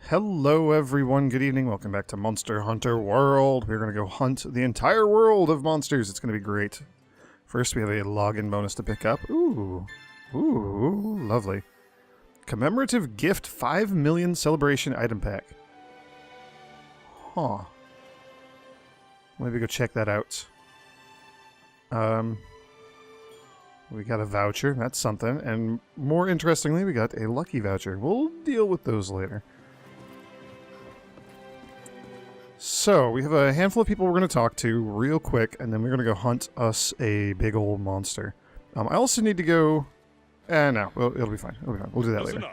Hello everyone, good evening, welcome back to Monster Hunter World. We're going to go hunt the entire world of monsters. It's going to be great. First we have a login bonus to pick up. Ooh, lovely. Commemorative gift 5 million celebration item pack. Huh. Maybe go check that out. We got a voucher, that's something, and more interestingly we got a lucky voucher. We'll deal with those later. So, we have a handful of people we're going to talk to real quick, and then we're going to go hunt us a big old monster. I also need to go... no, well, it'll be fine. We'll do that later.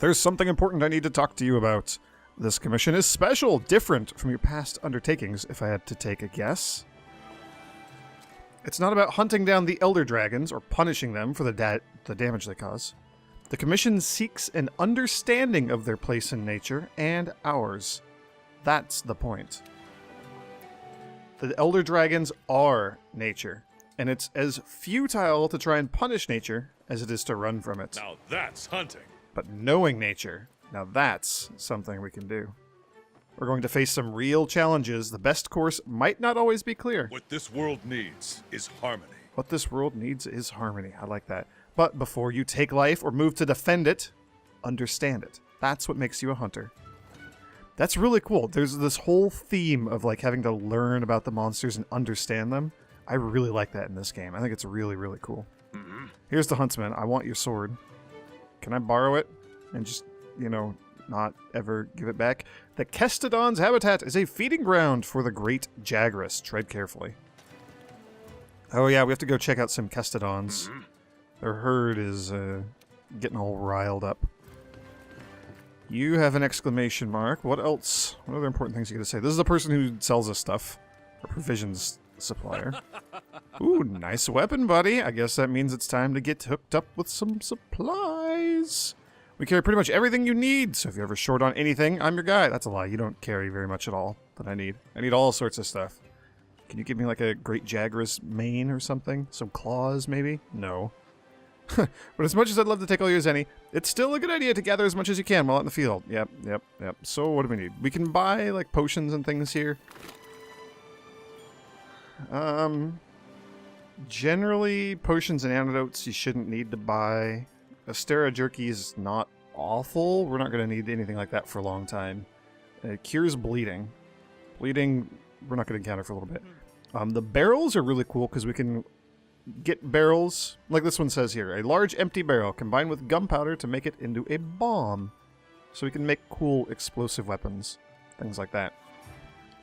There's something important I need to talk to you about. This commission is special, different from your past undertakings, if I had to take a guess. It's not about hunting down the Elder Dragons, or punishing them for the damage they cause. The commission seeks an understanding of their place in nature, and ours. That's the point. The Elder Dragons are nature, and it's as futile to try and punish nature as it is to run from it. Now that's hunting. But knowing nature, now that's something we can do. We're going to face some real challenges. The best course might not always be clear. What this world needs is harmony. What this world needs is harmony. I like that. But before you take life or move to defend it, understand it. That's what makes you a hunter. That's really cool. There's this whole theme of like having to learn about the monsters and understand them. I really like that in this game. I think it's really, really cool. Here's the huntsman. I want your sword. Can I borrow it and just, you know, not ever give it back? The Kestodon's habitat is a feeding ground for the great jagras. Tread carefully. Oh yeah, we have to go check out some Kestodons. Their herd is getting all riled up. You have an exclamation mark. What else? What other important things you gotta say? This is the person who sells us stuff. A provisions supplier. Ooh, nice weapon, buddy. I guess that means it's time to get hooked up with some supplies. We carry pretty much everything you need, so if you're ever short on anything, I'm your guy. That's a lie. You don't carry very much at all that I need. I need all sorts of stuff. Can you give me like a great jagras mane or something? Some claws, maybe? No. But as much as I'd love to take all yours, any, it's still a good idea to gather as much as you can while out in the field. Yep. So what do we need? We can buy like potions and things here. Generally, potions and antidotes you shouldn't need to buy. Astera jerky is not awful. We're not going to need anything like that for a long time. It cures bleeding. Bleeding, we're not going to encounter for a little bit. The barrels are really cool because we can get barrels, like this one says here, a large empty barrel combined with gunpowder to make it into a bomb. So we can make cool explosive weapons, things like that.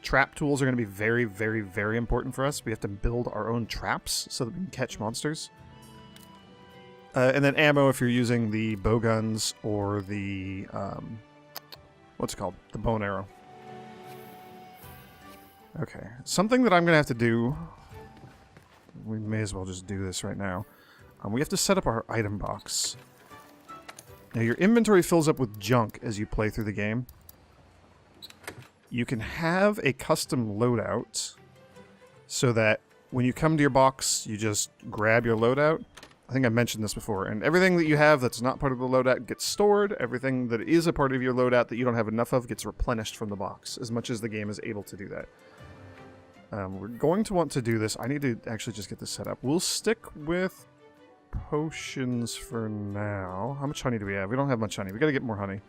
Trap tools are going to be very, very, very important for us. We have to build our own traps so that we can catch monsters. And then ammo if you're using the bow guns or the, what's it called? The bow and arrow. Okay, something that I'm going to have to do, we may as well just do this right now. We have to set up our item box. Now your inventory fills up with junk as you play through the game. You can have a custom loadout so that when you come to your box, you just grab your loadout. I think I mentioned this before. And everything that you have that's not part of the loadout gets stored. Everything that is a part of your loadout that you don't have enough of gets replenished from the box, as much as the game is able to do that. We're going to want to do this. I need to actually just get this set up. We'll stick with potions for now. How much honey do we have? We don't have much honey. We gotta get more honey.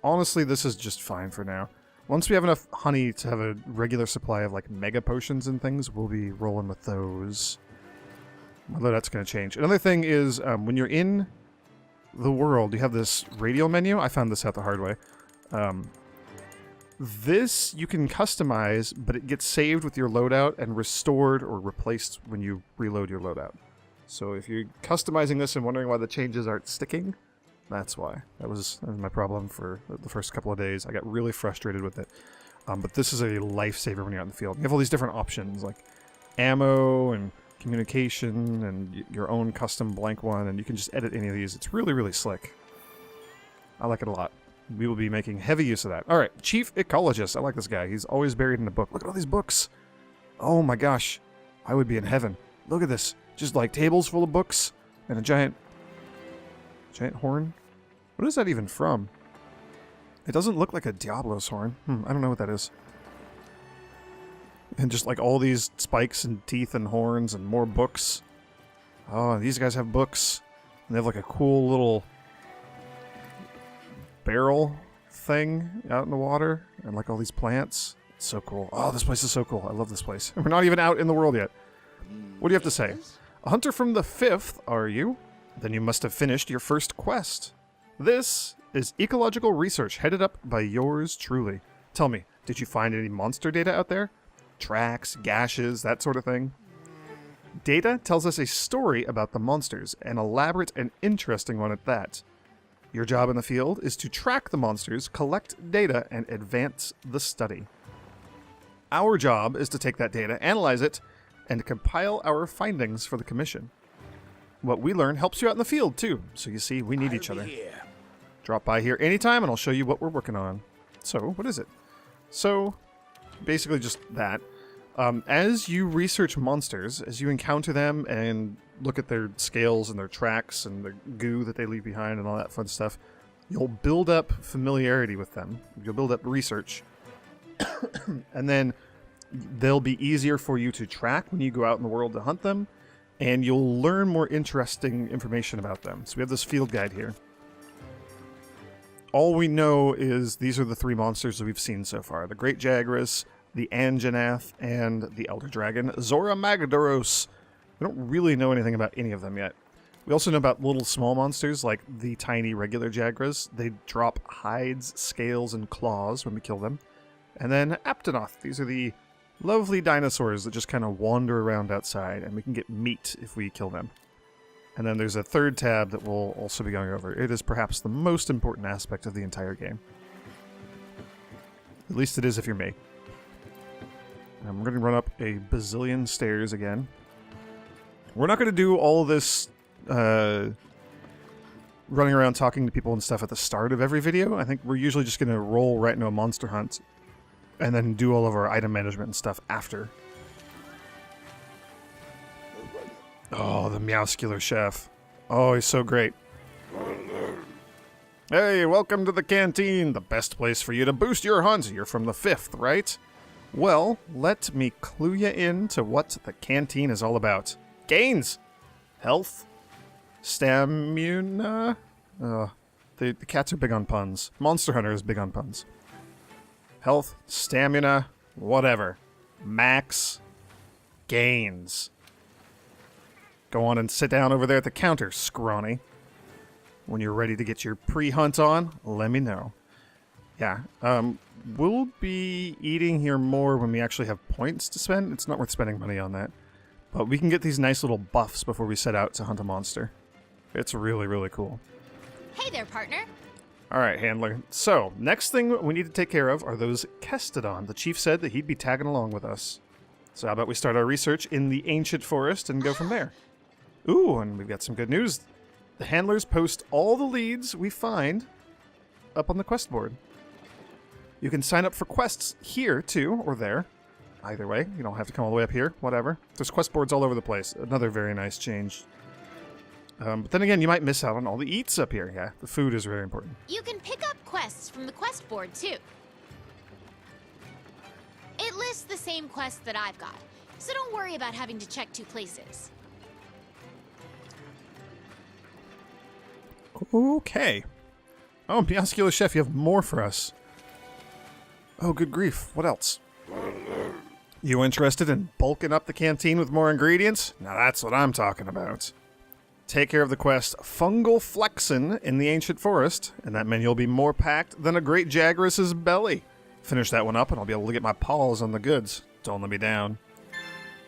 Honestly, this is just fine for now. Once we have enough honey to have a regular supply of like mega potions and things, we'll be rolling with those. Although that's going to change. Another thing is when you're in the world, you have this radial menu. I found this out the hard way. This you can customize, but it gets saved with your loadout and restored or replaced when you reload your loadout. So if you're customizing this and wondering why the changes aren't sticking, that's why. That was my problem for the first couple of days. I got really frustrated with it. But this is a lifesaver when you're out in the field. You have all these different options like ammo and communication and your own custom blank one, and you can just edit any of these. It's really, really slick. I like it a lot. We will be making heavy use of that. All right, Chief Ecologist. I like this guy. He's always buried in a book. Look at all these books. Oh my gosh. I would be in heaven. Look at this. Just like tables full of books. And a giant horn? What is that even from? It doesn't look like a Diablo's horn. I don't know what that is. And just like all these spikes and teeth and horns and more books. Oh, these guys have books. And they have like a cool little barrel thing out in the water. And like all these plants. It's so cool. Oh, this place is so cool. I love this place. We're not even out in the world yet. What do you have to say? A hunter from the 5th, are you? Then you must have finished your first quest. This is ecological research headed up by yours truly. Tell me, did you find any monster data out there? Tracks, gashes, that sort of thing? Data tells us a story about the monsters, an elaborate and interesting one at that. Your job in the field is to track the monsters, collect data, and advance the study. Our job is to take that data, analyze it, and compile our findings for the commission. What we learn helps you out in the field, too, so you see, we need each other. Drop by here anytime, and I'll show you what we're working on. So, what is it? So, basically just that. As you research monsters, as you encounter them and look at their scales and their tracks and the goo that they leave behind and all that fun stuff, you'll build up familiarity with them. You'll build up research. And then they'll be easier for you to track when you go out in the world to hunt them, and you'll learn more interesting information about them. So we have this field guide here. All we know is these are the 3 monsters that we've seen so far. The Great Jagras, the Anjanath, and the Elder Dragon, Zora Magadoros. We don't really know anything about any of them yet. We also know about little small monsters like the tiny regular Jagras. They drop hides, scales, and claws when we kill them. And then Aptonoth. These are the lovely dinosaurs that just kind of wander around outside, and we can get meat if we kill them. And then there's a 3rd tab that we'll also be going over. It is perhaps the most important aspect of the entire game. At least it is if you're me. And we're going to run up a bazillion stairs again. We're not going to do all of this running around talking to people and stuff at the start of every video. I think we're usually just going to roll right into a monster hunt and then do all of our item management and stuff after. Oh, the Meowscular Chef. Oh, he's so great. Hey, welcome to the canteen, the best place for you to boost your hunt. You're from the 5th, right? Well, let me clue you in to what the canteen is all about. Gains! Health. Stamina. The cats are big on puns. Monster Hunter is big on puns. Health, stamina, whatever. Max. Gains. Go on and sit down over there at the counter, scrawny. When you're ready to get your pre-hunt on, let me know. Yeah, we'll be eating here more when we actually have points to spend. It's not worth spending money on that. But we can get these nice little buffs before we set out to hunt a monster. It's really, really cool. Hey there, partner. Alright, handler. So, next thing we need to take care of are those Kestodon. The chief said that he'd be tagging along with us. So how about we start our research in the ancient forest and go from there? Ooh, and we've got some good news. The handlers post all the leads we find up on the quest board. You can sign up for quests here, too, or there. Either way, you don't have to come all the way up here, whatever. There's quest boards all over the place. Another very nice change. But then again, you might miss out on all the eats up here. Yeah, the food is very important. You can pick up quests from the quest board, too. It lists the same quests that I've got, so don't worry about having to check 2 places. Okay. Oh, Meowscular Chef, you have more for us. Oh, good grief. What else? You interested in bulking up the canteen with more ingredients? Now that's what I'm talking about. Take care of the quest Fungal Flexin in the Ancient Forest, and that means you'll be more packed than a Great Jagras' belly. Finish that one up, and I'll be able to get my paws on the goods. Don't let me down.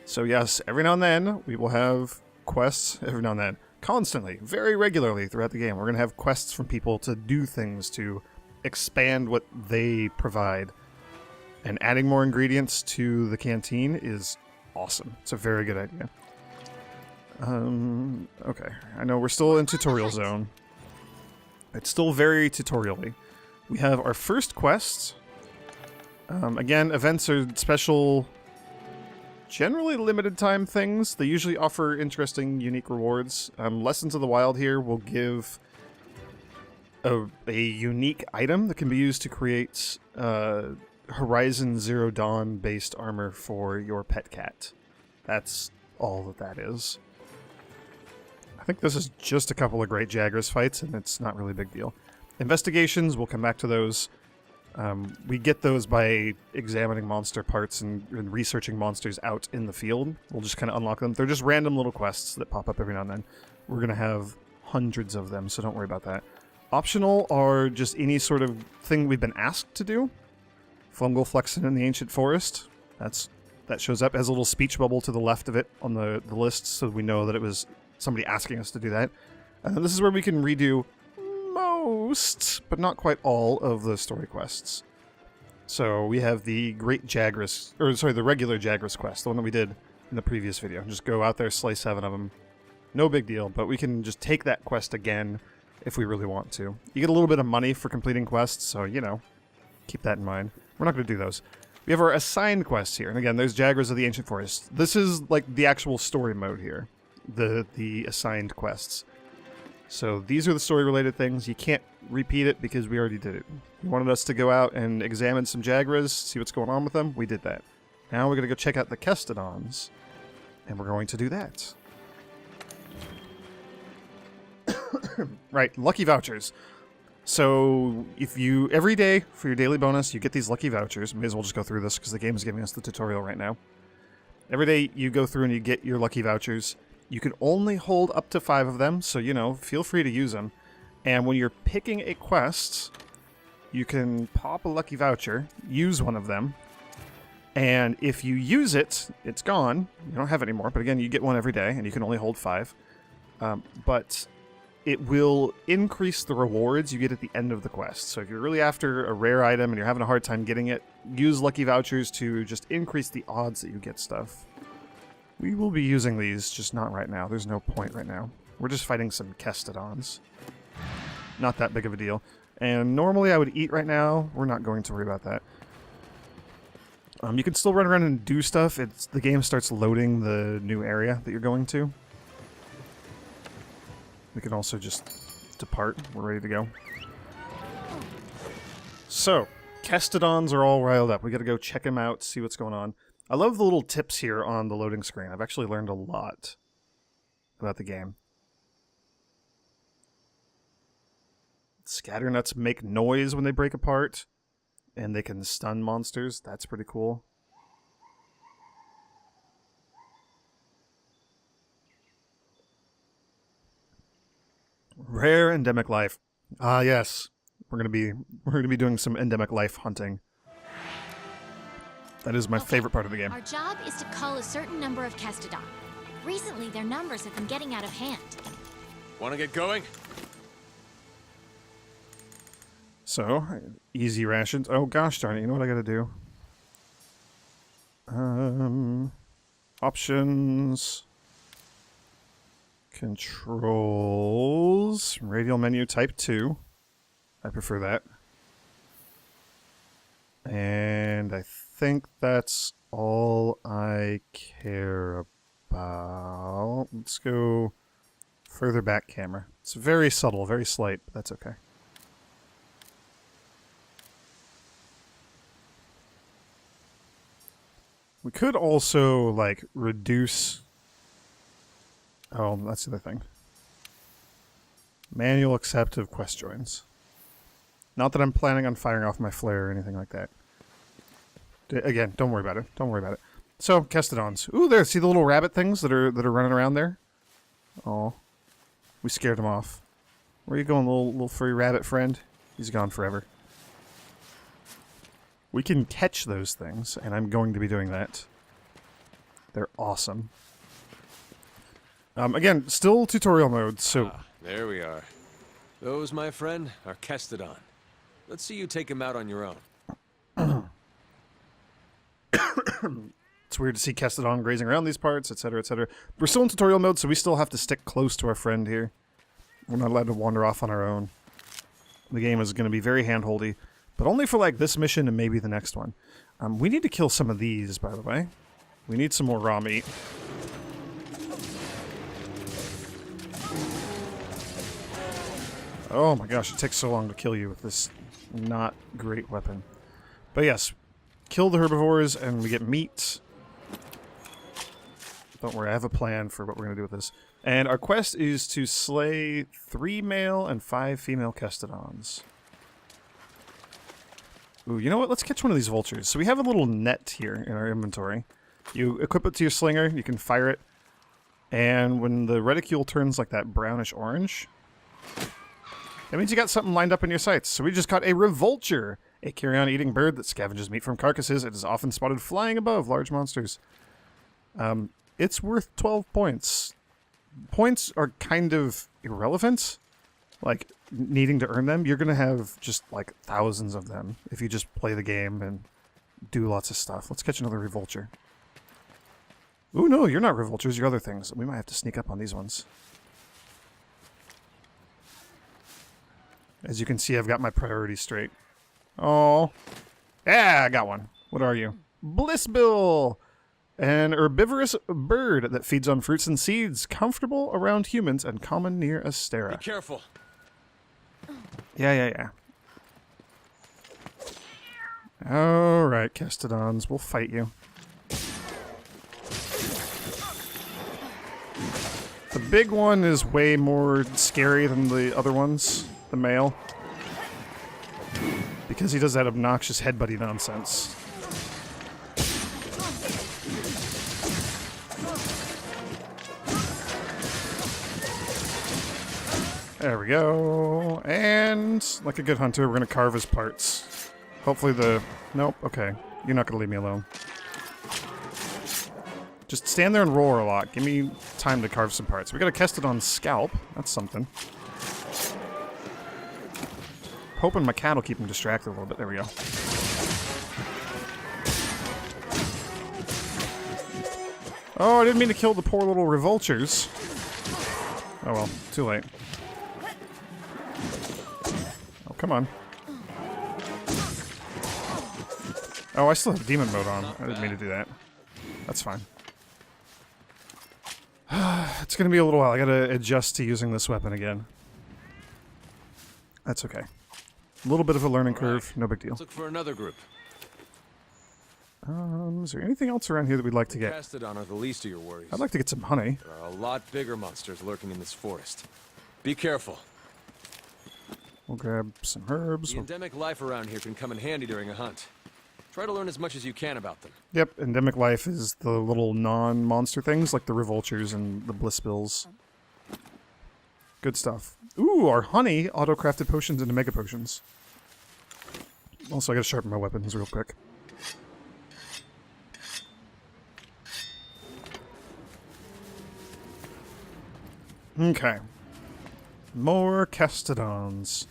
So yes, every now and then, we will have quests, every now and then, constantly, very regularly throughout the game. We're going to have quests from people to do things to expand what they provide. And adding more ingredients to the canteen is awesome. It's a very good idea. Okay. I know we're still in tutorial zone. It's still very tutorial-y. We have our first quest. Again, events are special generally limited time things. They usually offer interesting, unique rewards. Lessons of the Wild here will give a unique item that can be used to create Horizon Zero Dawn based armor for your pet cat. That's all that is. I think this is just a couple of great jagras fights, and it's not really a big deal. Investigations, we'll come back to those. We get those by examining monster parts and researching monsters out in the field. We'll just kind of unlock them. They're just random little quests that pop up every now and then. We're going to have hundreds of them, so don't worry about that. Optional are just any sort of thing we've been asked to do. Fungal Flexin in the Ancient Forest. That shows up as a little speech bubble to the left of it on the list, so we know that it was somebody asking us to do that. And then this is where we can redo most, but not quite all, of the story quests. So we have the Great Jagras, or sorry, the regular Jagras quest, the one that we did in the previous video. Just go out there, slay 7 of them. No big deal, but we can just take that quest again if we really want to. You get a little bit of money for completing quests, so, you know, keep that in mind. We're not going to do those. We have our assigned quests here, and again, there's Jagras of the Ancient Forest. This is like the actual story mode here, the assigned quests. So these are the story-related things. You can't repeat it because we already did it. You wanted us to go out and examine some Jagras, see what's going on with them. We did that. Now we're going to go check out the Kestodons, and we're going to do that. Right, lucky vouchers. So if you, every day for your daily bonus, you get these lucky vouchers. May as well just go through this because the game is giving us the tutorial right now. Every day you go through and you get your lucky vouchers. You can only hold up to 5 of them, so, you know, feel free to use them. And when you're picking a quest, you can pop a lucky voucher, use one of them, and if you use it, it's gone. You don't have it anymore, but again, you get one every day, and you can only hold 5. But it will increase the rewards you get at the end of the quest. So if you're really after a rare item and you're having a hard time getting it, use lucky vouchers to just increase the odds that you get stuff. We will be using these, just not right now. There's no point right now. We're just fighting some Kestodons. Not that big of a deal. And normally I would eat right now. We're not going to worry about that. You can still run around and do stuff. The game starts loading the new area that you're going to. We can also just depart. We're ready to go. So, Kestodons are all riled up. We gotta go check them out, see what's going on. I love the little tips here on the loading screen. I've actually learned a lot about the game. Scatternuts make noise when they break apart, and they can stun monsters. That's pretty cool. Rare endemic life. Ah, yes. We're gonna be doing some endemic life hunting. That is my favorite part of the game. Our job is to cull a certain number of Kestodon. Recently, their numbers have been getting out of hand. Want to get going? So, easy rations. Oh gosh darn it, you know what I gotta do? Options. Controls. Radial menu type 2. I prefer that. And I think that's all I care about. Let's go further back camera. It's very subtle, very slight, but that's okay. We could also, like, reduce... Oh, that's the other thing. Manual accept of quest joins. Not that I'm planning on firing off my flare or anything like that. Again, don't worry about it. Don't worry about it. So, Kestodons. Ooh, there, see the little rabbit things that are running around there? Oh, we scared them off. Where are you going, little furry rabbit friend? He's gone forever. We can catch those things, and I'm going to be doing that. They're awesome. Again, still tutorial mode, so... There we are. Those, my friend, are Kestodon. Let's see you take him out on your own. It's weird to see Kestodon grazing around these parts, etc., etc. We're still in tutorial mode, so we still have to stick close to our friend here. We're not allowed to wander off on our own. The game is going to be very hand-holdy, but only for, like, this mission and maybe the next one. We need to kill some of these, by the way. We need some more raw meat. Oh my gosh, it takes so long to kill you with this not great weapon. But yes, kill the herbivores and we get meat. Don't worry, I have a plan for what we're going to do with this. And our quest is to slay 3 male and 5 female Kestodons. Ooh, you know what? Let's catch one of these vultures. So we have a little net here in our inventory. You equip it to your slinger, you can fire it, and when the reticule turns like that brownish orange, that means you got something lined up in your sights. So we just caught a revulture, a carrion-eating bird that scavenges meat from carcasses. It is often spotted flying above large monsters. It's worth 12 points. Points are kind of irrelevant, like needing to earn them. You're going to have just like thousands of them if you just play the game and do lots of stuff. Let's catch another revulture. Ooh, no, you're not revultures, you're other things. We might have to sneak up on these ones. As you can see, I've got my priorities straight. Oh. Yeah, I got one. What are you? Blissbill! An herbivorous bird that feeds on fruits and seeds, comfortable around humans and common near Astera. Be careful. Yeah. Alright, Kestodons, we'll fight you. The big one is way more scary than the other ones, the male. Because he does that obnoxious headbutty nonsense. There we go. And, like a good hunter, we're going to carve his parts. Hopefully the... Nope, okay. You're not going to leave me alone. Just stand there and roar a lot. Give me time to carve some parts. We got a Kestodon scalp. That's something. Hoping my cat will keep him distracted a little bit. There we go. Oh, I didn't mean to kill the poor little revultures. Oh well, too late. Oh, come on. Oh, I still have demon mode on. I didn't mean to do that. That's fine. It's gonna be a little while. I gotta adjust to using this weapon again. That's okay. A little bit of a learning curve, no big deal. Let's look for another group. Is there anything else around here that we'd like to get? Kestodon are the least of your worries. I'd like to get some honey. There are a lot bigger monsters lurking in this forest. Be careful. We'll grab some herbs. The endemic life around here can come in handy during a hunt. Try to learn as much as you can about them. Yep, endemic life is the little non-monster things like the revultures and the blissbills. Good stuff. Ooh, our honey auto-crafted potions into mega potions. Also, I gotta sharpen my weapons real quick. Okay. More Kestodons.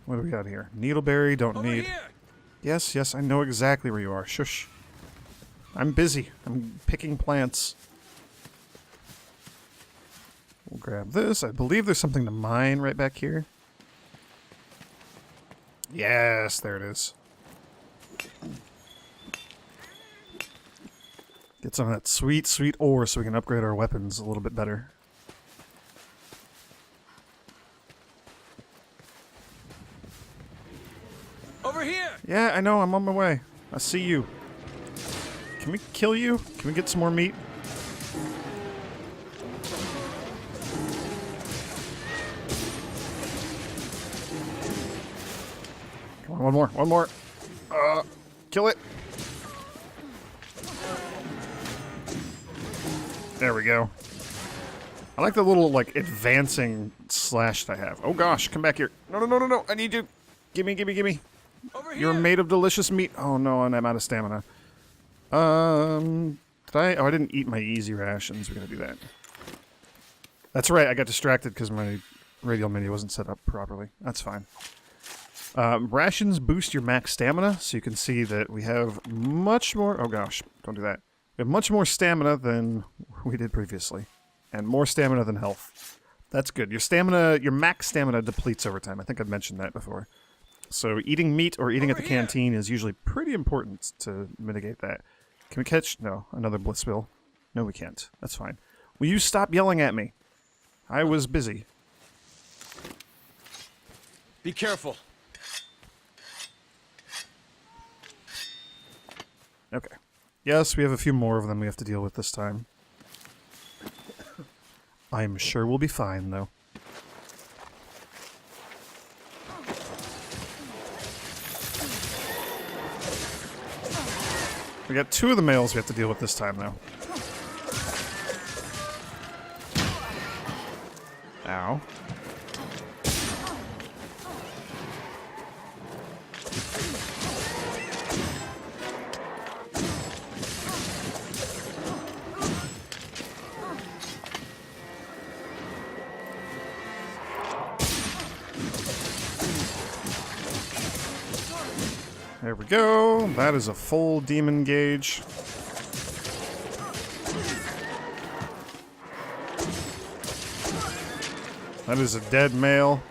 What do we got here? Needleberry, don't Over need. here! Yes, I know exactly where you are. Shush. I'm busy. I'm picking plants. We'll grab this. I believe there's something to mine right back here. Yes, there it is. Get some of that sweet, sweet ore so we can upgrade our weapons a little bit better. Over here! Yeah, I know. I'm on my way. I see you. Can we kill you? Can we get some more meat? Come on, one more. Kill it. There we go. I like the little, like, advancing slash that I have. Oh gosh, come back here. No. I need you. Gimme. Over here! You're made of delicious meat. Oh no, and I'm out of stamina. Did I? Oh, I didn't eat my easy rations. We gotta do that. That's right, I got distracted because my radial menu wasn't set up properly. That's fine. Rations boost your max stamina, so you can see that we have much more... Oh gosh, don't do that. We have much more stamina than we did previously. And more stamina than health. That's good. Your max stamina depletes over time. I think I've mentioned that before. So eating meat or eating at the Over here. canteen is usually pretty important to mitigate that. Can we catch? No, another blissbill. No, we can't. That's fine. Will you stop yelling at me? I was busy. Be careful. Okay. Yes, we have a few more of them we have to deal with this time. I'm sure we'll be fine, though. We got 2 of the males we have to deal with this time, though. Ow. There we go. That is a full demon gauge. That is a dead male.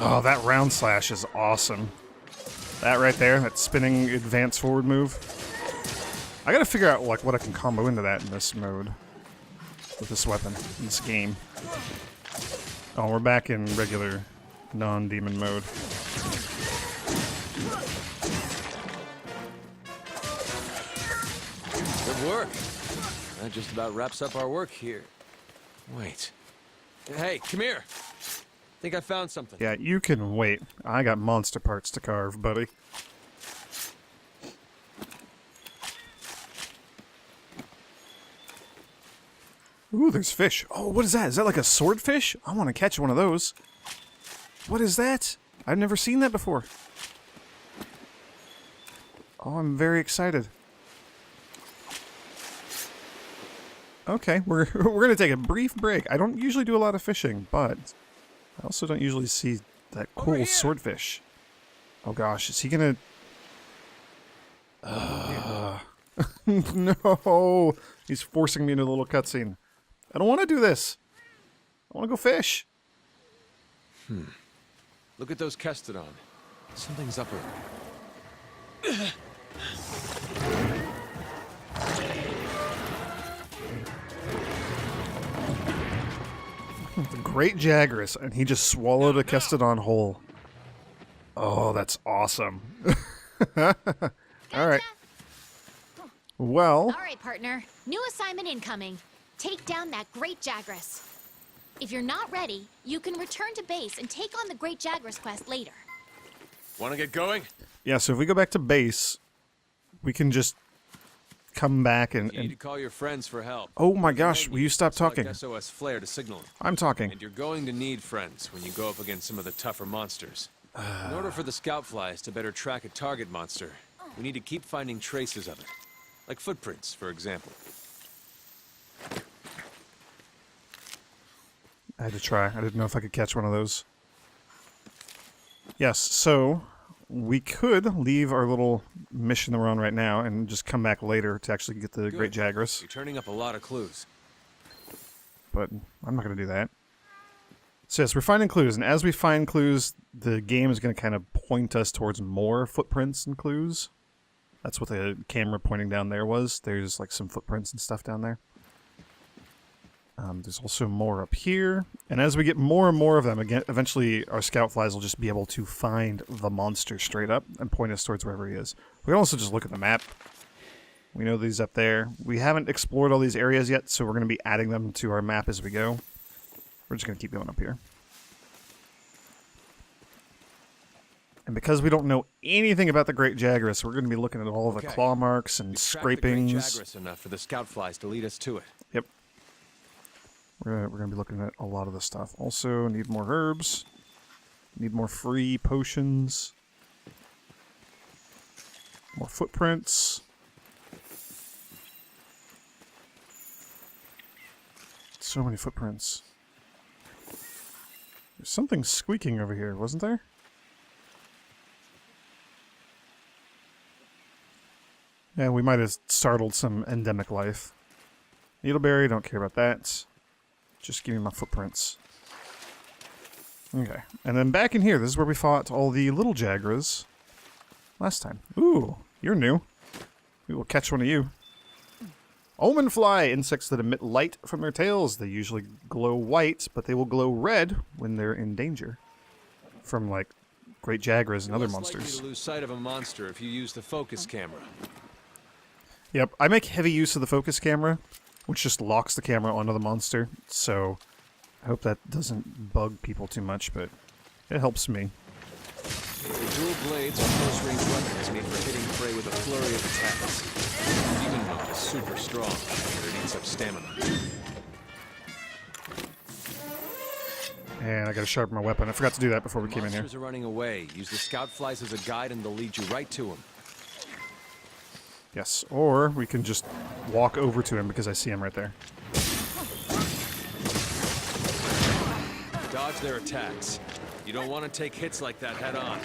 Oh, that round slash is awesome. That right there, that spinning advance forward move. I gotta figure out like what I can combo into that in this mode. With this weapon, in this game. Oh, we're back in regular non-demon mode. Good work. That just about wraps up our work here. Wait. Hey, come here. Think I found something. Yeah, you can wait. I got monster parts to carve, buddy. Ooh, there's fish. Oh, what is that? Is that like a swordfish? I want to catch one of those. What is that? I've never seen that before. Oh, I'm very excited. Okay, we're gonna take a brief break. I don't usually do a lot of fishing, but I also don't usually see that cool swordfish. Oh gosh, is he gonna... No! He's forcing me into a little cutscene. I don't want to do this. I want to go fish. Look at those Kestodon. Something's up with them. The great jagras, and he just swallowed a Kestodon whole. Oh, that's awesome. Alright. Well... Alright, partner. New assignment incoming. Take down that great jagras. If you're not ready, you can return to base and take on the great jagras quest later. Want to get going? Yeah, so if we go back to base, we can just come back and... You need to call your friends for help. Oh my gosh, will you stop talking? Select SOS flare to signal them. I'm talking. And you're going to need friends when you go up against some of the tougher monsters. In order for the scout flies to better track a target monster, we need to keep finding traces of it. Like footprints, for example. I had to try. I didn't know if I could catch one of those. Yes, so we could leave our little mission that we're on right now and just come back later to actually get the great jagras. You're turning up a lot of clues. But I'm not going to do that. So yes, we're finding clues, and as we find clues, the game is going to kind of point us towards more footprints and clues. That's what the camera pointing down there was. There's like some footprints and stuff down there. There's also more up here. And as we get more and more of them, again, eventually our scout flies will just be able to find the monster straight up and point us towards wherever he is. We can also just look at the map. We know these up there. We haven't explored all these areas yet, so we're going to be adding them to our map as we go. We're just going to keep going up here. And because we don't know anything about the great jagras, we're going to be looking at all of the claw marks and scrapings. We've tracked the great jagras enough for the scout flies to lead us to it. Yep. We're going to be looking at a lot of this stuff. Also, need more herbs. Need more free potions. More footprints. So many footprints. There's something squeaking over here, wasn't there? Yeah, we might have startled some endemic life. Needleberry, don't care about that. Just give me my footprints. Okay. And then back in here, this is where we fought all the little jagras last time. Ooh, you're new. We will catch one of you. Omen fly, insects that emit light from their tails. They usually glow white, but they will glow red when they're in danger from, like, great jagras and other Less monsters. likely to lose sight of a monster if you use the focus camera. Yep, I make heavy use of the focus camera, which just locks the camera onto the monster, so I hope that doesn't bug people too much, but it helps me. The dual blades are close-range weapons made for hitting prey with a flurry of attacks. Demon Mode is super strong, but it eats up stamina. And I gotta sharpen my weapon. I forgot to do that before we came in here. Monsters are running away. Use the scout flies as a guide and they'll lead you right to them. Yes, or we can just walk over to him because I see him right there. Dodge their attacks. You don't want to take hits like that head on.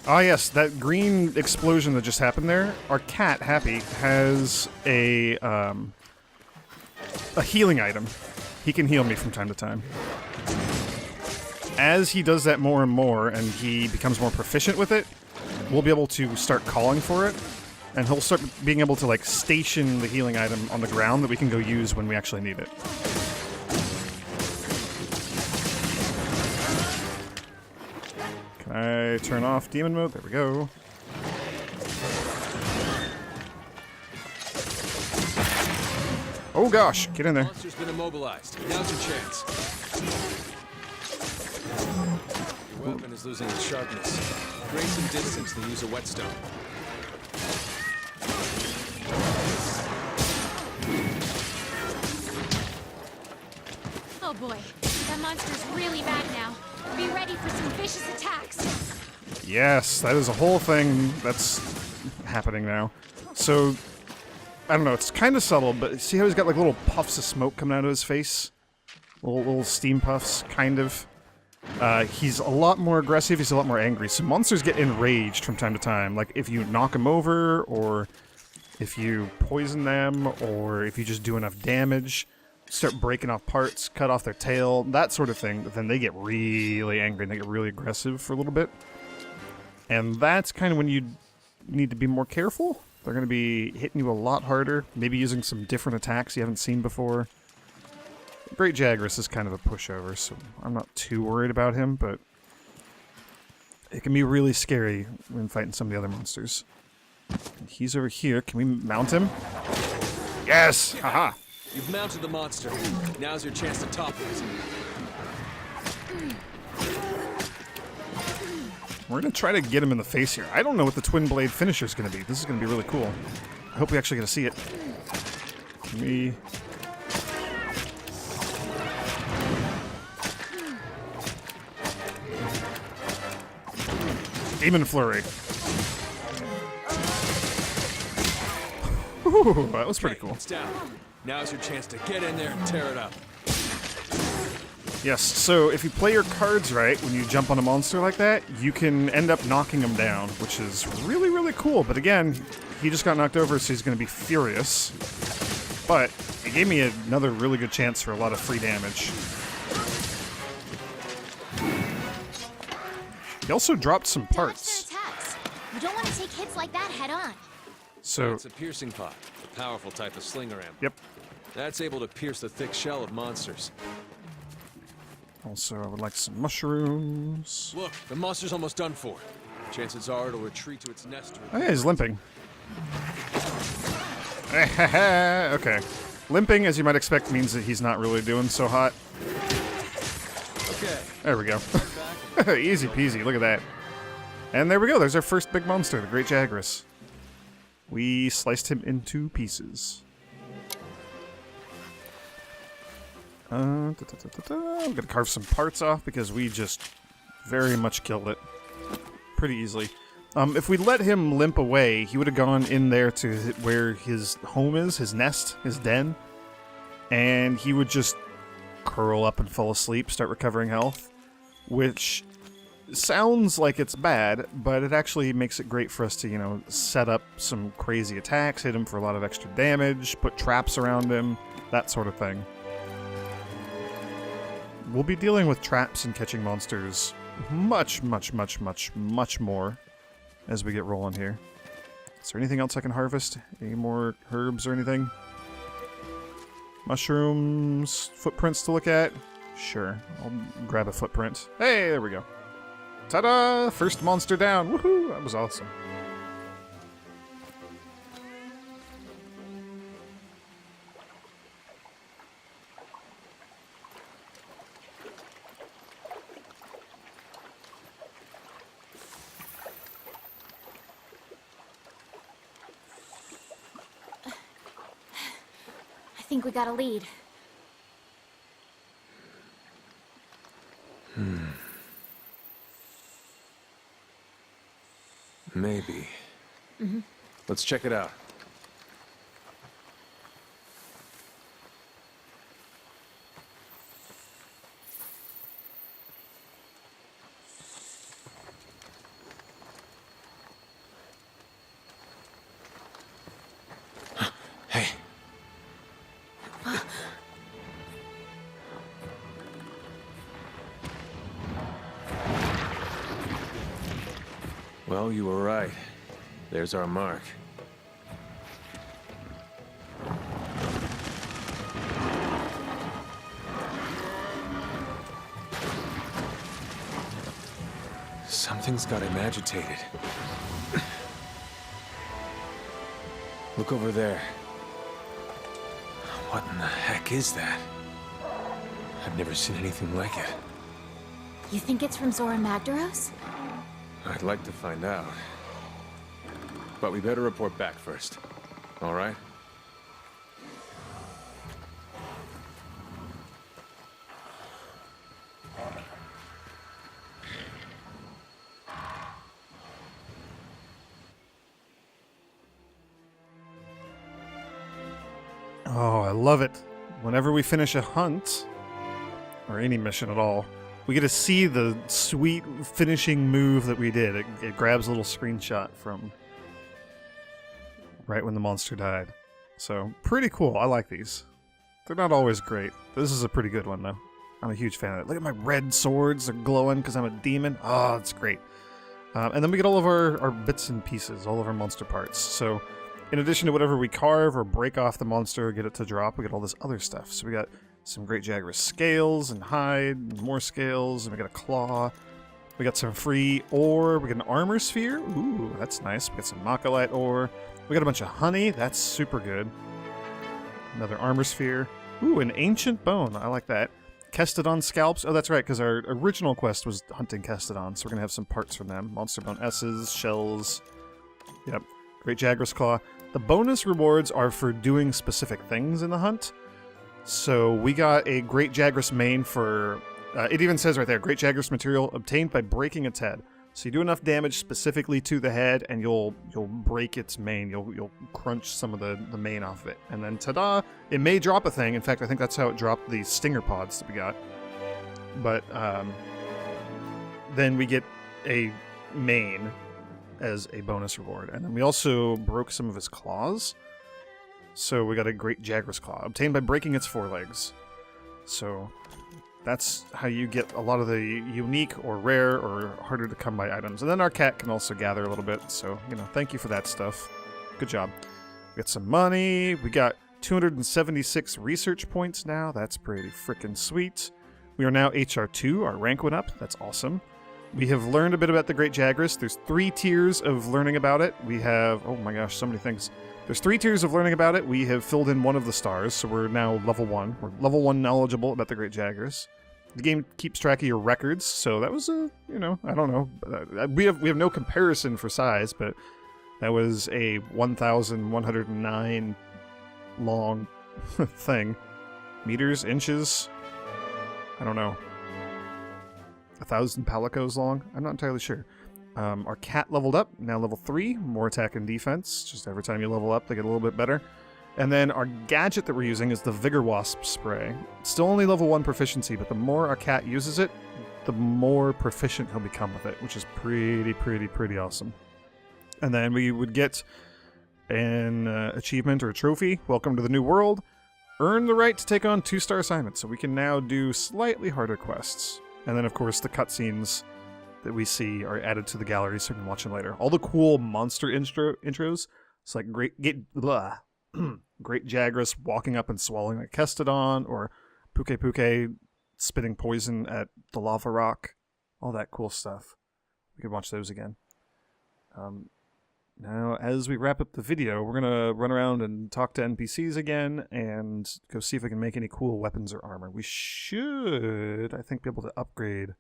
Ah yes, that green explosion that just happened there, our cat, Happy, has a healing item. He can heal me from time to time. As he does that more and more, and he becomes more proficient with it, we'll be able to start calling for it, and he'll start being able to, like, station the healing item on the ground that we can go use when we actually need it. Can I turn off demon mode? There we go. Oh gosh, get in there. Monster's been immobilized. Now's your chance. Your weapon is losing its sharpness. Gain some distance to use a whetstone. Oh boy, that monster's really bad now. Be ready for some vicious attacks. Yes, that is a whole thing that's happening now. So, I don't know, it's kind of subtle, but see how he's got like little puffs of smoke coming out of his face? Little steam puffs, kind of. He's a lot more aggressive, he's a lot more angry. So monsters get enraged from time to time. Like if you knock them over, or if you poison them, or if you just do enough damage, start breaking off parts, cut off their tail, that sort of thing, then they get really angry and they get really aggressive for a little bit. And that's kind of when you need to be more careful. They're going to be hitting you a lot harder, maybe using some different attacks you haven't seen before. Great Jagras is kind of a pushover, so I'm not too worried about him, but it can be really scary when fighting some of the other monsters. He's over here. Can we mount him? Yes! Haha! You've mounted the monster. Now's your chance to topple it. We're going to try to get him in the face here. I don't know what the twin blade finisher is going to be. This is going to be really cool. I hope we actually get to see it. Can we... Demon Flurry. Ooh, that was pretty cool. It's down. Now's your chance to get in there and tear it up. Yes, so if you play your cards right, when you jump on a monster like that, you can end up knocking him down, which is really, really cool. But again, he just got knocked over, so he's going to be furious. But it gave me another really good chance for a lot of free damage. He also dropped some Dodge parts. their attacks. You don't want to take hits like that head on. So, It's a piercing pot, a powerful type of slinger ammo. yep. That's able to pierce the thick shell of monsters. Also, I would like some mushrooms. Look, the monster's almost done for. Chances are it'll retreat to its nest. Oh yeah, he's limping. Okay. Limping, as you might expect, means that he's not really doing so hot. Okay. There we go. Easy peasy, look at that. And there we go, there's our first big monster, the Great Jagras. We sliced him into pieces. I'm gonna carve some parts off because we just very much killed it. Pretty easily. If we let him limp away, he would have gone in there to where his home is, his nest, his den, and he would just curl up and fall asleep, start recovering health, which sounds like it's bad, but it actually makes it great for us to, you know, set up some crazy attacks, hit him for a lot of extra damage, put traps around him, that sort of thing. We'll be dealing with traps and catching monsters much more as we get rolling here. Is there anything else I can harvest? Any more herbs or anything? Mushrooms, footprints to look at? Sure, I'll grab a footprint. Hey, there we go. Ta-da! First monster down! Woohoo! That was awesome. I think we got a lead. Maybe. Let's check it out. Hey. Well, you were right. There's our mark. Something's got him agitated. Look over there. What in the heck is that? I've never seen anything like it. You think it's from Zora Magdaros? I'd like to find out. But we better report back first. All right? Oh, I love it. Whenever we finish a hunt, or any mission at all, we get to see the sweet finishing move that we did. It grabs a little screenshot from right when the monster died. So, pretty cool. I like these. They're not always great. This is a pretty good one, though. I'm a huge fan of it. Look at my red swords. They're glowing because I'm a demon. Oh, it's great. And then we get all of our bits and pieces, all of our monster parts. So, in addition to whatever we carve or break off the monster, get it to drop, we get all this other stuff. So we got some great jagras scales and hide, and more scales, and we got a claw. We got some free ore. We got an armor sphere. Ooh, that's nice. We got some Makalite ore. We got a bunch of honey. That's super good. Another armor sphere. Ooh, an ancient bone. I like that. Kestodon scalps. Oh, that's right, because our original quest was hunting Kestodon, so we're going to have some parts from them. Monster bone S's, shells. Yep. Great jagras claw. The bonus rewards are for doing specific things in the hunt. So we got a great jagras mane for... it even says right there, great jagras material obtained by breaking its head. So you do enough damage specifically to the head, and you'll break its mane. You'll crunch some of the mane off of it, and then ta-da! It may drop a thing. In fact, I think that's how it dropped the stinger pods that we got. But then we get a mane as a bonus reward, and then we also broke some of his claws. So we got a great jagras claw obtained by breaking its forelegs. So that's how you get a lot of the unique or rare or harder to come by items. And then our cat can also gather a little bit. So, you know, thank you for that stuff. Good job. We got some money. We got 276 research points now. That's pretty freaking sweet. We are now HR2. Our rank went up. That's awesome. We have learned a bit about the Great Jagras. There's 3 tiers of learning about it. We have... oh my gosh, so many things. There's 3 tiers of learning about it. We have filled in one of the stars, so we're now level 1. We're level 1 knowledgeable about the Great Jagras. The game keeps track of your records, so that was a, you know, I don't know. We have no comparison for size, but that was a 1,109 long thing. Meters, inches, I don't know. 1,000 palicos long? I'm not entirely sure. Our cat leveled up, now level 3. More attack and defense. Just every time you level up, they get a little bit better. And then our gadget that we're using is the Vigor Wasp spray. It's still only level 1 proficiency, but the more our cat uses it, the more proficient he'll become with it, which is pretty awesome. And then we would get an achievement or a trophy. Welcome to the new world. Earn the right to take on 2-star assignments, so we can now do slightly harder quests. And then, of course, the cutscenes that we see are added to the gallery, so we can watch them later. All the cool monster intros. It's like great jagras walking up and swallowing a Kestodon, or Puke spitting poison at the lava rock. All that cool stuff. We could watch those again. Now, as we wrap up the video, we're going to run around and talk to NPCs again and go see if we can make any cool weapons or armor. We should, I think, be able to upgrade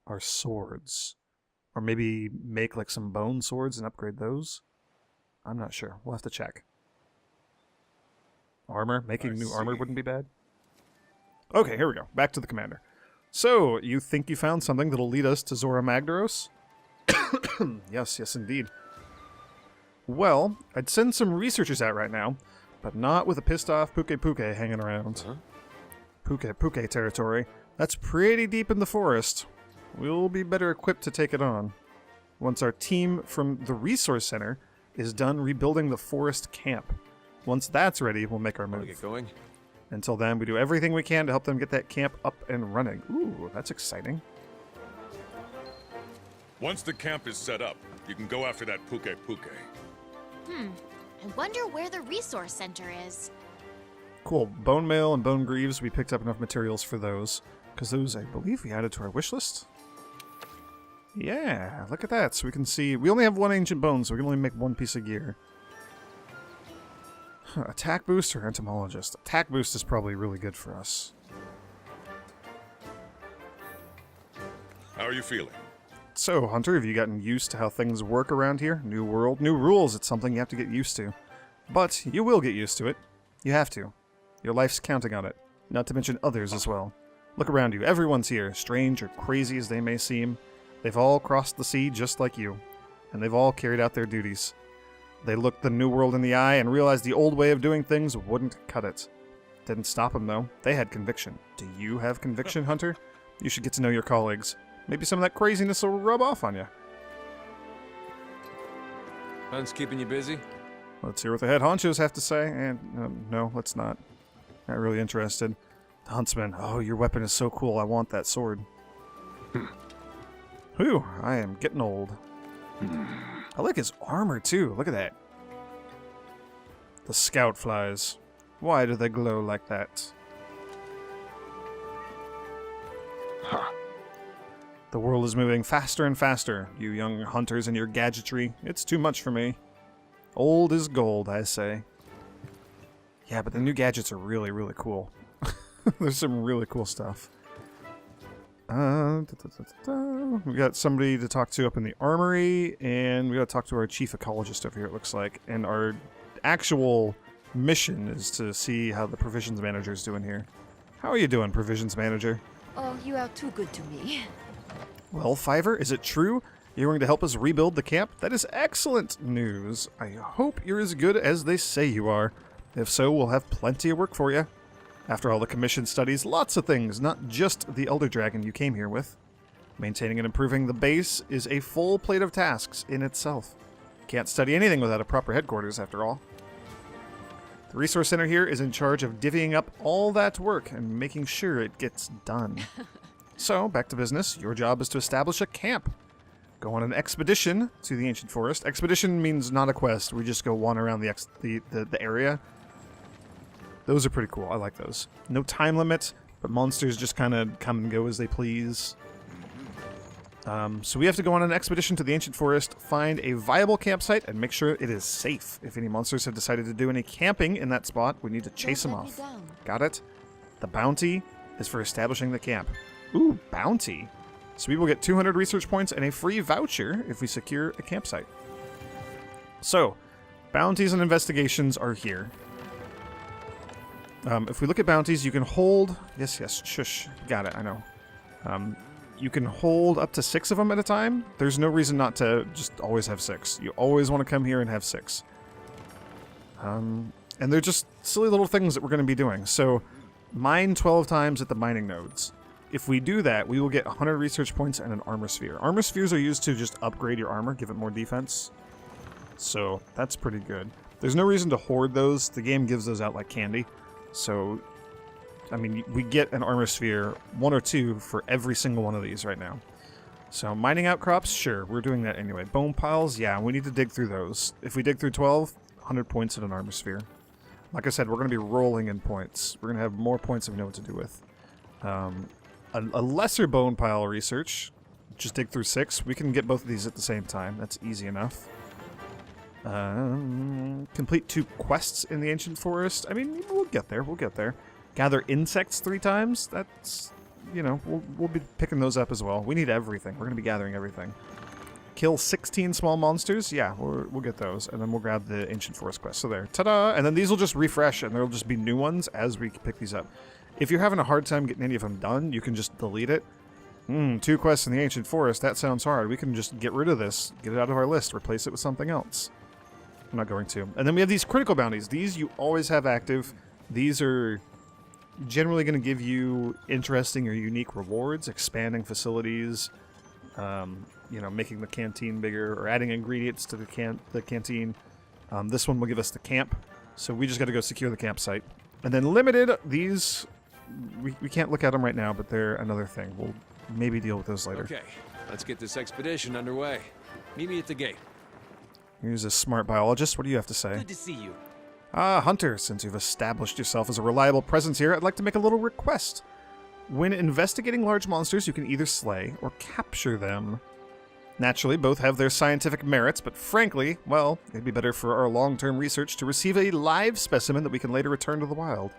our swords. Or maybe make like some bone swords and upgrade those. I'm not sure. We'll have to check. Armor? Making new armor wouldn't be bad. Okay, here we go. Back to the commander. So, you think you found something that'll lead us to Zora Magdaros? Yes, indeed. Well, I'd send some researchers out right now, but not with a pissed-off Puke hanging around. Huh? Puke territory. That's pretty deep in the forest. We'll be better equipped to take it on. Once our team from the resource center is done rebuilding the forest camp. Once that's ready, we'll make our Want move. to get going? Until then, we do everything we can to help them get that camp up and running. Ooh, that's exciting. Once the camp is set up, you can go after that Puke. I wonder where the resource center is. Cool. Bone mail and bone greaves. We picked up enough materials for those. Because those, I believe, we added to our wish list. Yeah, look at that. So we can see... We only have 1 ancient bone, so we can only make 1 piece of gear. Huh, attack boost or entomologist? Attack boost is probably really good for us. How are you feeling? So, Hunter, have you gotten used to how things work around here? New world, new rules. It's something you have to get used to. But you will get used to it. You have to. Your life's counting on it. Not to mention others as well. Look around you. Everyone's here, strange or crazy as they may seem. They've all crossed the sea just like you. And they've all carried out their duties. They looked the new world in the eye and realized the old way of doing things wouldn't cut it. Didn't stop them, though. They had conviction. Do you have conviction, Hunter? You should get to know your colleagues. Maybe some of that craziness will rub off on you. Hunt's keeping you busy? Let's hear what the head honchos have to say. And no, let's not. Not really interested. The huntsman. Oh, your weapon is so cool. I want that sword. Whew, I am getting old. I like his armor, too. Look at that. The scout flies. Why do they glow like that? The world is moving faster and faster, you young hunters and your gadgetry. It's too much for me. Old is gold, I say. Yeah, but the new gadgets are really, really cool. There's some really cool stuff. We got somebody to talk to up in the armory, and we got to talk to our chief ecologist over here, it looks like. And our actual mission is to see how the provisions manager is doing here. How are you doing, provisions manager? Oh, you are too good to me. Well, Fiver, is it true? You're going to help us rebuild the camp? That is excellent news. I hope you're as good as they say you are. If so, we'll have plenty of work for you. After all, the commission studies lots of things, not just the Elder Dragon you came here with. Maintaining and improving the base is a full plate of tasks in itself. Can't study anything without a proper headquarters, after all. The Resource Center here is in charge of divvying up all that work and making sure it gets done. So, back to business. Your job is to establish a camp. Go on an expedition to the ancient forest. Expedition means not a quest. We just go wander around the area. Those are pretty cool. I like those. No time limit, but monsters just kind of come and go as they please. So we have to go on an expedition to the ancient forest, find a viable campsite, and make sure it is safe. If any monsters have decided to do any camping in that spot, we need to chase them off. Got it? The bounty is for establishing the camp. Ooh, bounty. So we will get 200 research points and a free voucher if we secure a campsite. So, bounties and investigations are here. If we look at bounties, you can hold... Yes, shush. Got it, I know. You can hold up to 6 of them at a time. There's no reason not to just always have 6. You always want to come here and have 6. And they're just silly little things that we're going to be doing. So, mine 12 times at the mining nodes. If we do that, we will get 100 research points and an armor sphere. Armor spheres are used to just upgrade your armor, give it more defense. So, that's pretty good. There's no reason to hoard those. The game gives those out like candy. So, I mean, we get an armor sphere, 1 or 2, for every single one of these right now. So, mining outcrops, sure, we're doing that anyway. Bone piles, yeah, we need to dig through those. If we dig through 12, 100 points in an armor sphere. Like I said, we're going to be rolling in points. We're going to have more points than we know what to do with. A lesser bone pile research, just dig through 6. We can get both of these at the same time. That's easy enough. Complete 2 quests in the Ancient Forest. I mean, we'll get there. We'll get there. Gather insects 3 times. That's, you know, we'll be picking those up as well. We need everything. We're going to be gathering everything. Kill 16 small monsters. Yeah, we'll get those. And then we'll grab the Ancient Forest quest. So there. Ta-da! And then these will just refresh, and there'll just be new ones as we pick these up. If you're having a hard time getting any of them done, you can just delete it. 2 quests in the Ancient Forest. That sounds hard. We can just get rid of this. Get it out of our list. Replace it with something else. I'm not going to. And then we have these critical bounties. These you always have active. These are generally going to give you interesting or unique rewards, expanding facilities, you know, making the canteen bigger, or adding ingredients to the canteen. This one will give us the camp, so we just got to go secure the campsite. And then limited, these, we can't look at them right now, but they're another thing. We'll maybe deal with those later. Okay, let's get this expedition underway. Meet me at the gate. Here's a smart biologist. What do you have to say? Good to see you. Hunter, since you've established yourself as a reliable presence here, I'd like to make a little request. When investigating large monsters, you can either slay or capture them. Naturally, both have their scientific merits, but frankly, well, it'd be better for our long-term research to receive a live specimen that we can later return to the wild.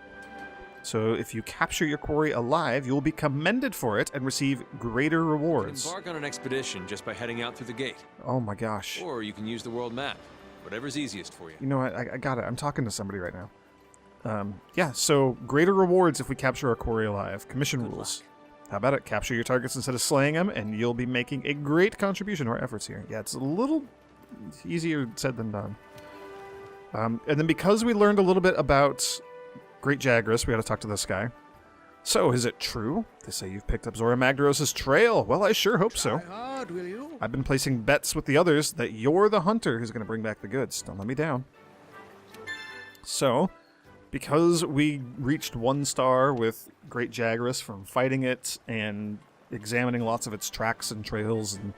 So if you capture your quarry alive, you'll be commended for it and receive greater You can rewards. embark on an expedition just by heading out through the gate. Oh my gosh. Or you can use the world map. Whatever's easiest for you. You know what? I got it. I'm talking to somebody right now. Yeah, so greater rewards if we capture our quarry alive. Commission rules. How about it? Capture your targets instead of slaying them, and you'll be making a great contribution to our efforts here. Yeah, it's a little easier said than done. And then because we learned a little bit about Great Jagras, we got to talk to this guy. So, is it true? They say you've picked up Zora Magdaros' trail. Well, I sure hope so. Hard, will you? I've been placing bets with the others that you're the hunter who's going to bring back the goods. Don't let me down. So, because we reached 1 star with Great Jagras from fighting it and examining lots of its tracks and trails and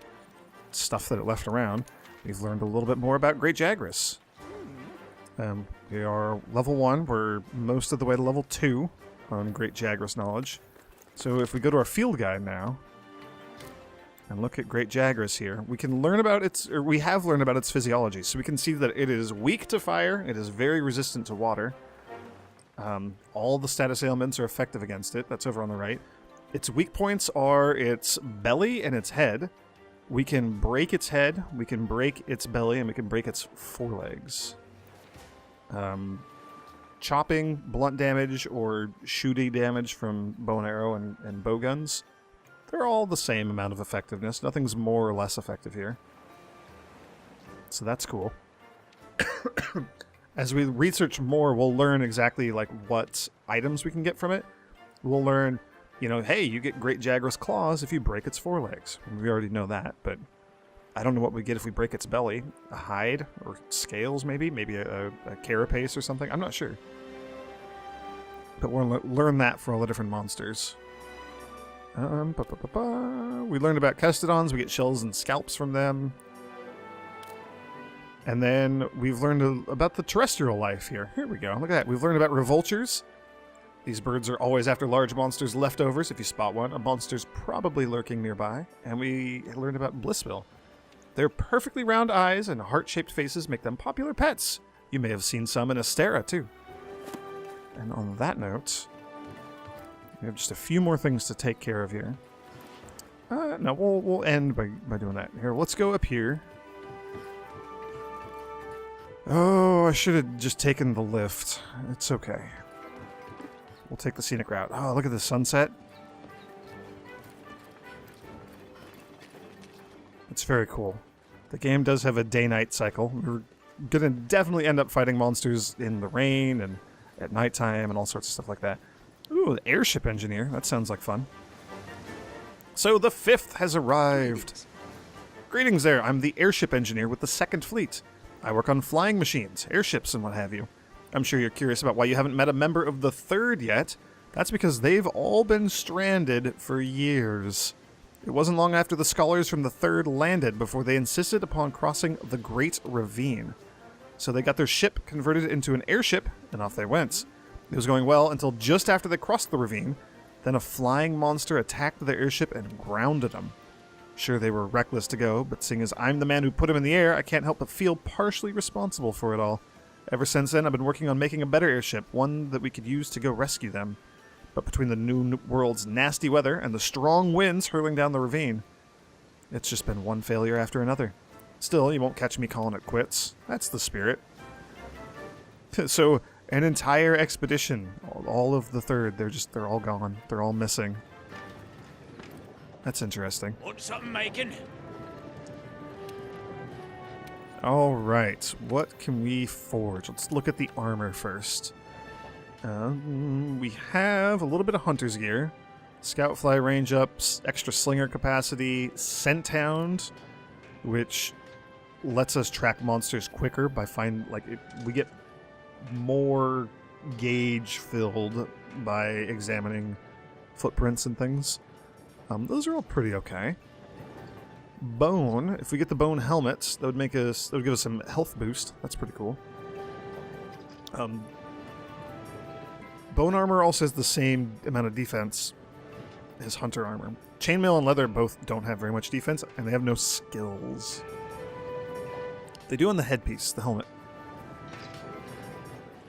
stuff that it left around, we've learned a little bit more about Great Jagras. We are level 1. We're most of the way to level 2 on Great Jagras knowledge. So if we go to our field guide now and look at Great Jagras here, we can learn about its, or we have learned about its physiology. So we can see that it is weak to fire, it is very resistant to water. All the status ailments are effective against it. That's over on the right. Its weak points are its belly and its head. We can break its head, we can break its belly, and we can break its forelegs. Chopping, blunt damage, or shooty damage from bow and arrow and bow guns, they're all the same amount of effectiveness. Nothing's more or less effective here. So that's cool. As we research more, we'll learn exactly like what items we can get from it. We'll learn, you know, hey, you get Great Jagras claws if you break its forelegs. We already know that, but I don't know what we get if we break its belly. A hide or scales, maybe? Maybe a carapace or something? I'm not sure. But we'll learn that for all the different monsters. We learned about Kestodons. We get shells and scalps from them. And then we've learned about the terrestrial life here. Here we go. Look at that. We've learned about revultures. These birds are always after large monsters' leftovers. If you spot one, a monster's probably lurking nearby. And we learned about Blissville. Their perfectly round eyes and heart-shaped faces make them popular pets. You may have seen some in Astera, too. And on that note, we have just a few more things to take care of here. No, we'll end by doing that. Here, let's go up here. Oh, I should have just taken the lift. It's okay. We'll take the scenic route. Oh, look at the sunset. It's very cool. The game does have a day-night cycle. We're gonna definitely end up fighting monsters in the rain and at nighttime and all sorts of stuff like that. Ooh, the airship engineer. That sounds like fun. So the 5th has arrived. Greetings there. I'm the airship engineer with the 2nd Fleet. I work on flying machines, airships, and what have you. I'm sure you're curious about why you haven't met a member of the 3rd yet. That's because they've all been stranded for years. It wasn't long after the scholars from the 3rd landed before they insisted upon crossing the Great Ravine. So they got their ship converted into an airship, and off they went. It was going well until just after they crossed the ravine. Then a flying monster attacked their airship and grounded them. Sure, they were reckless to go, but seeing as I'm the man who put him in the air, I can't help but feel partially responsible for it all. Ever since then, I've been working on making a better airship, one that we could use to go rescue them. But between the New World's nasty weather and the strong winds hurling down the ravine, it's just been one failure after another. Still, you won't catch me calling it quits. That's the spirit. So, an entire expedition, all of the 3rd, they're all gone. They're all missing. That's interesting. Want something making? All right, what can we forge? Let's look at the armor first. We have a little bit of hunter's gear, scout fly range ups, extra slinger capacity, scent hound, which lets us track monsters quicker by we get more gauge filled by examining footprints and things. Those are all pretty okay. Bone, if we get the bone helmets, that would give us some health boost. That's pretty cool. Bone armor also has the same amount of defense as hunter armor. Chainmail and leather both don't have very much defense, and they have no skills. They do on the headpiece, the helmet.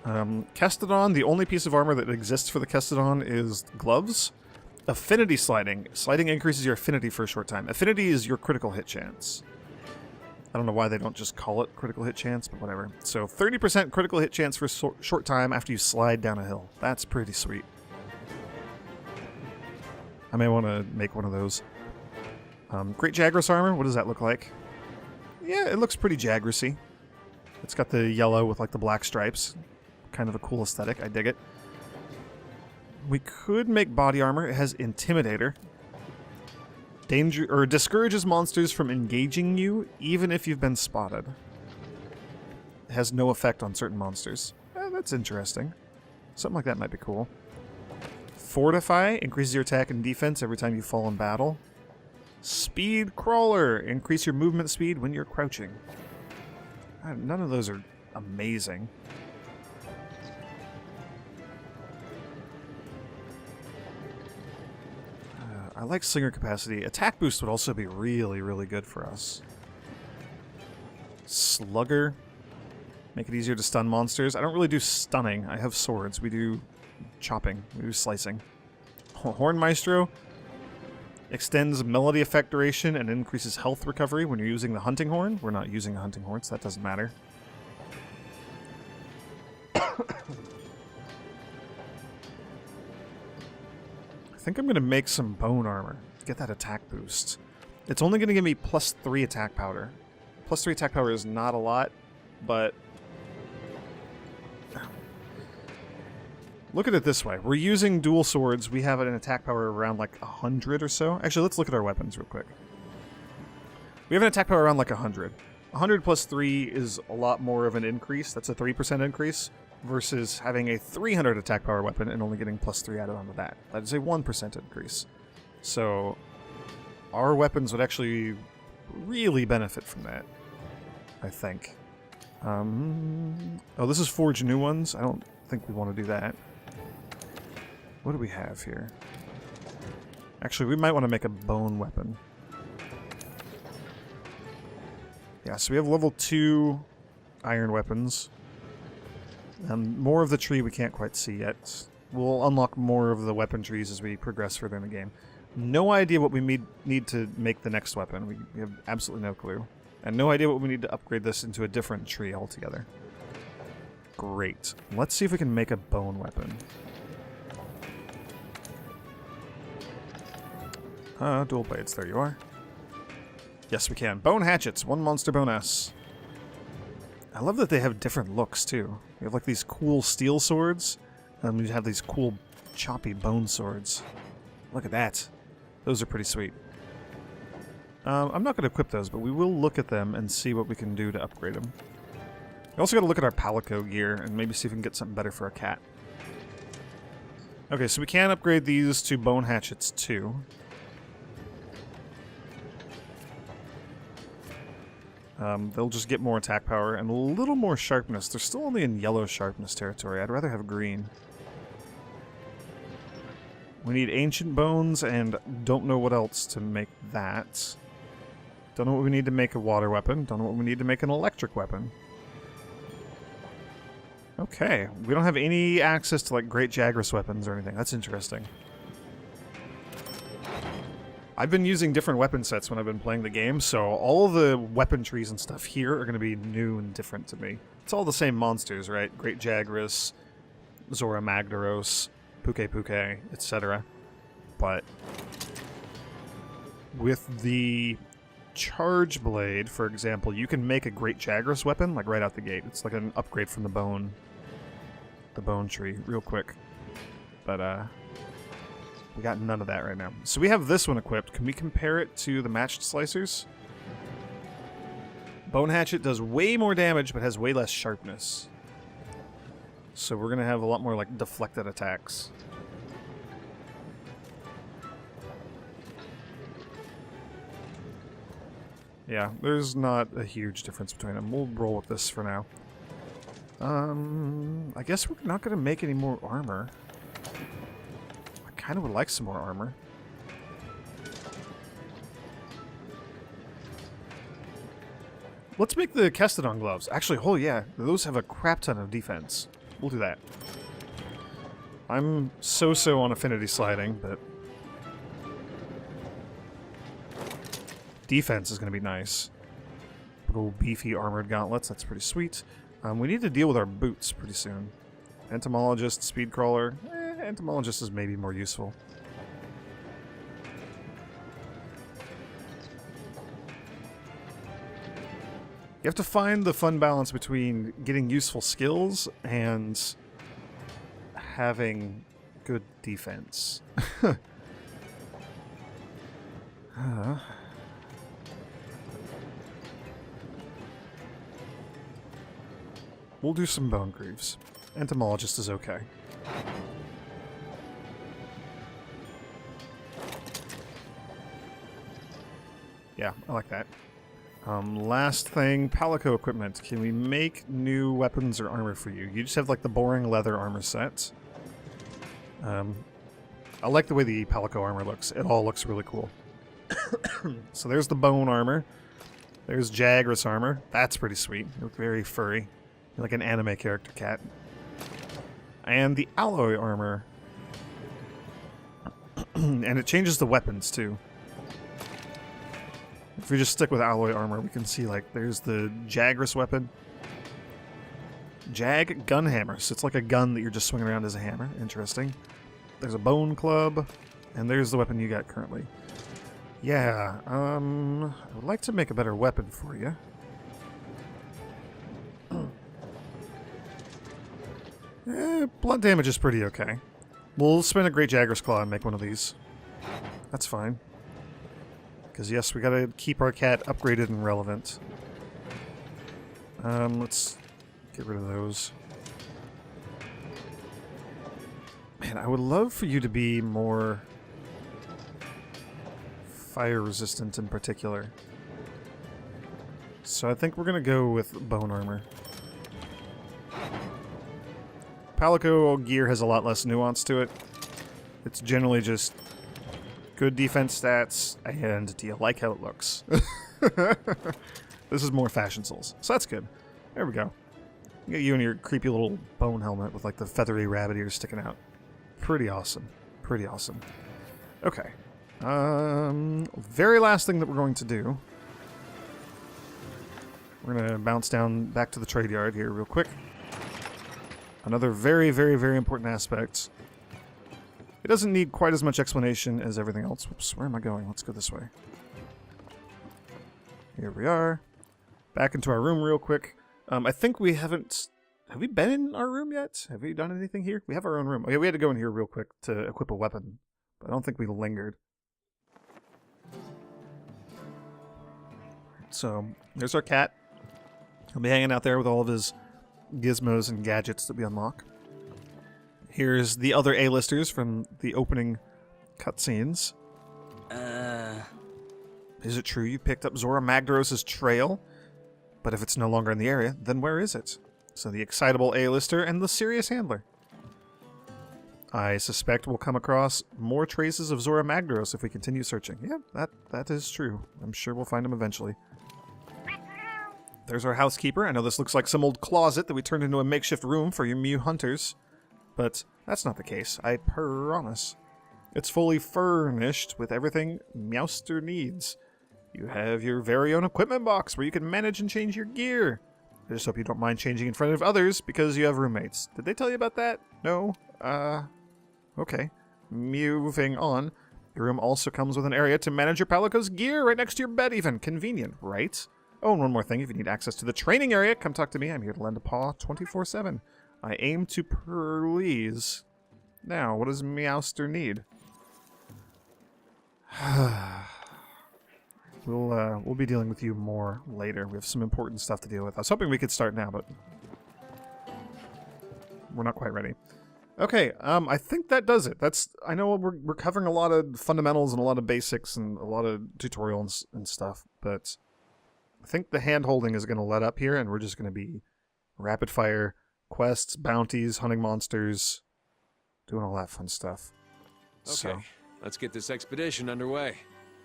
Kestodon, the only piece of armor that exists for the Kestodon is gloves. Affinity sliding. Sliding increases your affinity for a short time. Affinity is your critical hit chance. I don't know why they don't just call it critical hit chance, but whatever. So 30% critical hit chance for a short time after you slide down a hill. That's pretty sweet. I may want to make one of those. Great Jagras armor. What does that look like? Yeah, it looks pretty Jagrasy. It's got the yellow with like the black stripes. Kind of a cool aesthetic. I dig it. We could make body armor. It has Intimidator. Discourages monsters from engaging you, even if you've been spotted. It has no effect on certain monsters. That's interesting. Something like that might be cool. Fortify increases your attack and defense every time you fall in battle. Speed Crawler, increase your movement speed when you're crouching. None of those are amazing. I like slinger capacity. Attack boost would also be really, really good for us. Slugger. Make it easier to stun monsters. I don't really do stunning. I have swords. We do chopping. We do slicing. Horn Maestro. Extends melody effect duration and increases health recovery when you're using the hunting horn. We're not using a hunting horn, so that doesn't matter. I think I'm going to make some bone armor. Get that attack boost. It's only going to give me +3 attack power. +3 attack power is not a lot, but look at it this way. We're using dual swords. We have an attack power around like 100 or so. Actually, let's look at our weapons real quick. We have an attack power around like 100. 100 plus 3 is a lot more of an increase. That's a 3% increase versus having a 300 attack power weapon and only getting +3 added onto that. That is a 1% increase. So our weapons would actually really benefit from that, I think. Oh, this is forge new ones. I don't think we want to do that. What do we have here? Actually, we might want to make a bone weapon. Yeah, so we have level 2 iron weapons. More of the tree we can't quite see yet. We'll unlock more of the weapon trees as we progress further in the game. No idea what we need to make the next weapon. We have absolutely no clue. And no idea what we need to upgrade this into a different tree altogether. Great. Let's see if we can make a bone weapon. Dual blades. There you are. Yes, we can. Bone hatchets. 1 monster bonus. I love that they have different looks, too. You have, like, these cool steel swords, and you have these cool choppy bone swords. Look at that. Those are pretty sweet. I'm not going to equip those, but we will look at them and see what we can do to upgrade them. We also got to look at our Palico gear and maybe see if we can get something better for our cat. Okay, so we can upgrade these to bone hatchets too. They'll just get more attack power and a little more sharpness. They're still only in yellow sharpness territory. I'd rather have green. We need ancient bones and don't know what else to make that. Don't know what we need to make a water weapon. Don't know what we need to make an electric weapon. Okay, we don't have any access to like great jagras weapons or anything. That's interesting. I've been using different weapon sets when I've been playing the game, so all the weapon trees and stuff here are going to be new and different to me. It's all the same monsters, right? Great Jagras, Zora Magdaros, Puke Puke, etc. But with the Charge Blade, for example, you can make a Great Jagras weapon like right out the gate. It's like an upgrade from the bone tree, real quick. But we got none of that right now. So we have this one equipped. Can we compare it to the matched slicers? Bone Hatchet does way more damage, but has way less sharpness. So we're gonna have a lot more like deflected attacks. Yeah, there's not a huge difference between them. We'll roll with this for now. I guess we're not gonna make any more armor. I kind of would like some more armor. Let's make the Kestodon gloves. Actually, oh yeah, those have a crap ton of defense. We'll do that. I'm so-so on affinity sliding, but defense is going to be nice. Little beefy armored gauntlets, that's pretty sweet. We need to deal with our boots pretty soon. Entomologist, speed crawler. Entomologist is maybe more useful. You have to find the fun balance between getting useful skills and having good defense. We'll do some bone grieves. Entomologist is okay. Yeah, I like that. Last thing, Palico equipment. Can we make new weapons or armor for you? You just have like the boring leather armor set. I like the way the Palico armor looks. It all looks really cool. So there's the bone armor. There's Jagras armor. That's pretty sweet. You look very furry. You're like an anime character cat. And the alloy armor. And it changes the weapons too. If we just stick with alloy armor, we can see like there's the Jagras weapon. Jag gun hammer. So it's like a gun that you're just swinging around as a hammer. Interesting. There's a bone club. And there's the weapon you got currently. Yeah, I would like to make a better weapon for you. Blunt damage is pretty okay. We'll spend a Great Jagras Claw and make one of these. That's fine. Because yes, we gotta keep our cat upgraded and relevant. Let's get rid of those. Man, I would love for you to be more fire resistant in particular. So I think we're gonna go with bone armor. Palico gear has a lot less nuance to it. It's generally just good defense stats, and do you like how it looks? This is more Fashion Souls, so that's good. There we go. Get you in your creepy little bone helmet with like the feathery rabbit ears sticking out. Pretty awesome. Pretty awesome. Okay. Very last thing that we're going to do. We're going to bounce down back to the trade yard here real quick. Another very, very, very important aspect. It doesn't need quite as much explanation as everything else. Whoops, where am I going? Let's go this way. Here we are. Back into our room real quick. I think we haven't... Have we been in our room yet? Have we done anything here? We have our own room. Okay, we had to go in here real quick to equip a weapon. But I don't think we lingered. So, there's our cat. He'll be hanging out there with all of his gizmos and gadgets that we unlock. Here's the other A-listers from the opening cutscenes. Is it true you picked up Zora Magdaros' trail? But if it's no longer in the area, then where is it? So the excitable A-lister and the serious handler. I suspect we'll come across more traces of Zora Magdaros if we continue searching. Yeah, that is true. I'm sure we'll find him eventually. There's our housekeeper. I know this looks like some old closet that we turned into a makeshift room for your Mew hunters. But that's not the case, I promise. It's fully furnished with everything Meowster needs. You have your very own equipment box where you can manage and change your gear. I just hope you don't mind changing in front of others because you have roommates. Did they tell you about that? No? Okay. Moving on. Your room also comes with an area to manage your Palico's gear right next to your bed even. Convenient, right? Oh, and one more thing. If you need access to the training area, come talk to me. I'm here to lend a paw 24/7. I aim to please. Now, what does Meowster need? We'll be dealing with you more later. We have some important stuff to deal with. I was hoping we could start now, but we're not quite ready. Okay, I think that does it. I know we're covering a lot of fundamentals and a lot of basics and a lot of tutorials and stuff, but I think the hand-holding is going to let up here, and we're just going to be rapid-fire quests, bounties, hunting monsters, doing all that fun stuff. Okay, So, let's get this expedition underway.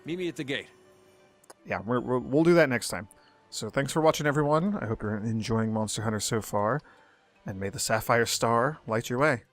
Meet me at the gate. yeah, we'll do that next time. So thanks for watching, everyone. I hope you're enjoying Monster Hunter so far, and may the Sapphire Star light your way.